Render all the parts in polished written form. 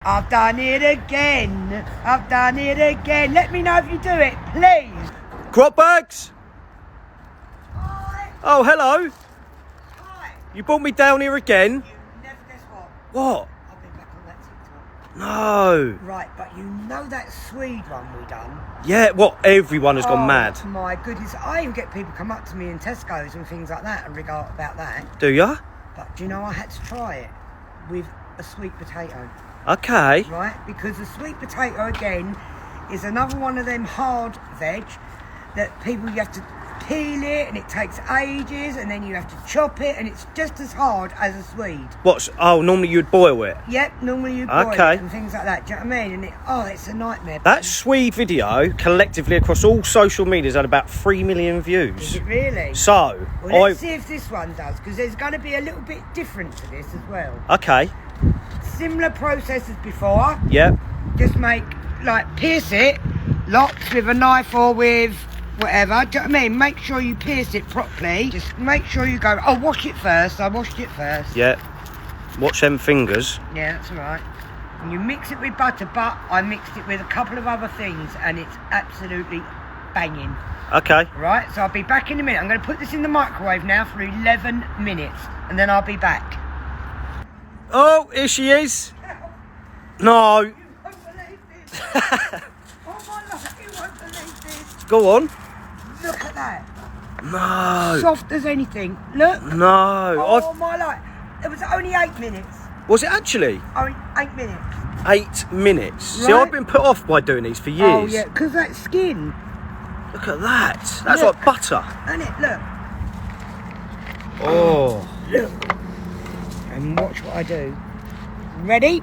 I've done it again. I've done it again. Let me know if you do it, please. Grub bags. Hi. Oh, hello. Hi. You brought me down here again. You never guess what? What? I've been back on that TikTok. No. Right, but you know that Swede one we done? Yeah, what? Everyone has gone mad. My goodness. I even get people come up to me in Tesco's and things like that and regard about that. Do ya? But do you know I had to try it with a sweet potato? Okay. Right, because the sweet potato again is another one of them hard veg that people, you have to peel it and it takes ages and then you have to chop it and it's just as hard as a Swede. What's? Oh, normally you'd boil it. Yep, normally you boil Okay. it and things like that. Do you know what I mean? And it's a nightmare. That Swede video collectively across all social medias had about 3 million Is views. it really? So, Well, let's see if this one does, because there's going to be a little bit different to this as well. Okay. Similar process as before. Yep. Just pierce it lots with a knife or with whatever. Do you know what I mean? Make sure you pierce it properly. Just make sure you go, wash it first. I washed it first. Yep. Watch them fingers. Yeah, that's all right. And you mix it with butter, but I mixed it with a couple of other things and it's absolutely banging. Okay. Right, so I'll be back in a minute. I'm going to put this in the microwave now for 11 minutes and then I'll be back. Oh, here she is. No. You won't believe this. Oh my life, you won't believe this. Go on. Look at that. No. Soft as anything. Look. No. Oh my life. It was only 8 minutes. Was it actually? Only 8 minutes. 8 minutes. See, Right. I've been put off by doing these for years. Oh yeah, because that skin. Look at that. That's Look. like butter. And it, look. Oh. Look. And watch what I do. Ready?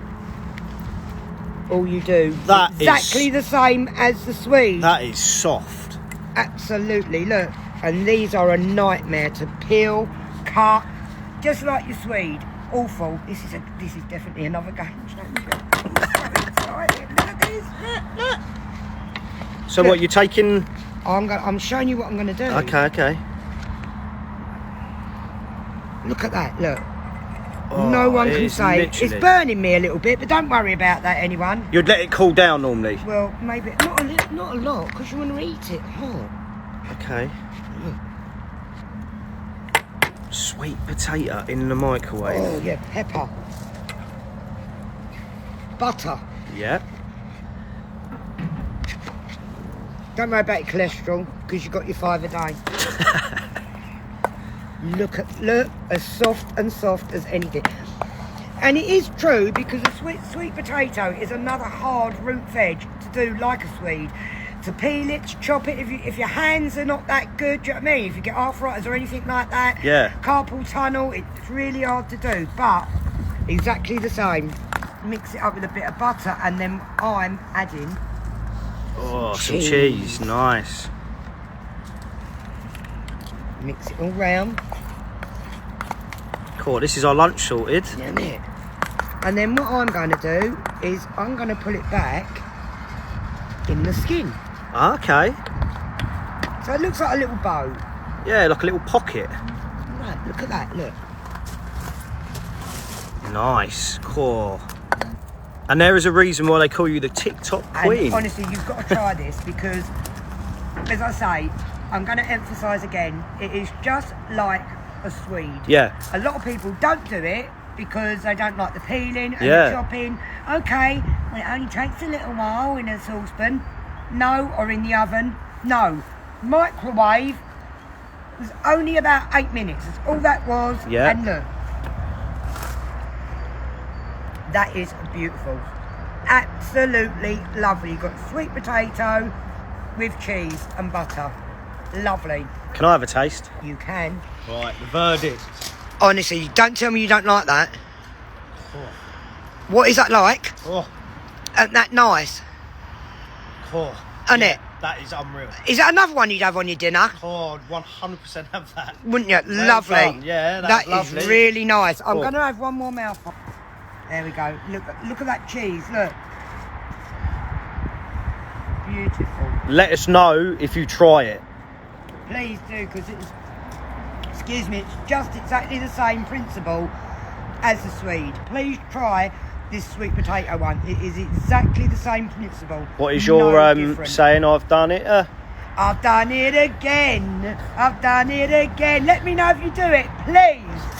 All you do. That is- exactly the same as the Swede. That is soft. Absolutely, look. And these are a nightmare to peel, cut, just like your Swede. Awful. This is definitely another game changer. I'm so excited. Look at this. Look. So Look. what, you're taking... I'm showing you what I'm going to do. Okay. Look at that, look. Oh, No one can it's say. literally- It's burning me a little bit, but don't worry about that, anyone. You'd let it cool down normally. Well, maybe not a lot, because you want to eat it hot. Okay. Sweet potato in the microwave. Oh yeah, pepper, butter. Yep. Don't worry about your cholesterol, because you've got your 5 a day. Look, as soft as anything. And it is true, because a sweet potato is another hard root veg to do like a Swede. To peel it, to chop it, if your hands are not that good, do you know what I mean? If you get arthritis or anything like that, Yeah. carpal tunnel, it's really hard to do, but exactly the same. Mix it up with a bit of butter, and then I'm adding Some cheese. Nice. mix it all round. Cool, this is our lunch sorted. Isn't it? And then what I'm going to do is I'm going to pull it back in the skin. Okay. So it looks like a little bow. Yeah, like a little pocket. Right, look at that, look. Nice. Cool. And there is a reason why they call you the TikTok queen. And honestly, you've got to try this because, as I say, I'm going to emphasise again, it is just like a Swede. Yeah. A lot of people don't do it because they don't like the peeling and Yeah. the chopping. Okay, well, it only takes a little while in a saucepan. No, or in the oven. No. Microwave was only about 8 minutes. That's all that was. Yeah. And look. That is beautiful. Absolutely lovely. You've got sweet potato with cheese and butter. Lovely. Can I have a taste? You can. Right, the verdict. Honestly, don't tell me you don't like that. Oh. What is that like? Oh. Isn't that nice? Oh. Isn't it? That is unreal. Is that another one you'd have on your dinner? Oh, I'd 100% have that. Wouldn't you? Well Lovely. done. Yeah, that's That lovely. is really nice. I'm Cool. going to have one more mouthful. There we go. Look at that cheese. Look. Beautiful. Let us know if you try it. Please do, because it's, excuse me, it's just exactly the same principle as the Swede. Please try this sweet potato one. It is exactly the same principle. What is your different. saying? I've done it. I've done it again. I've done it again. Let me know if you do it, please.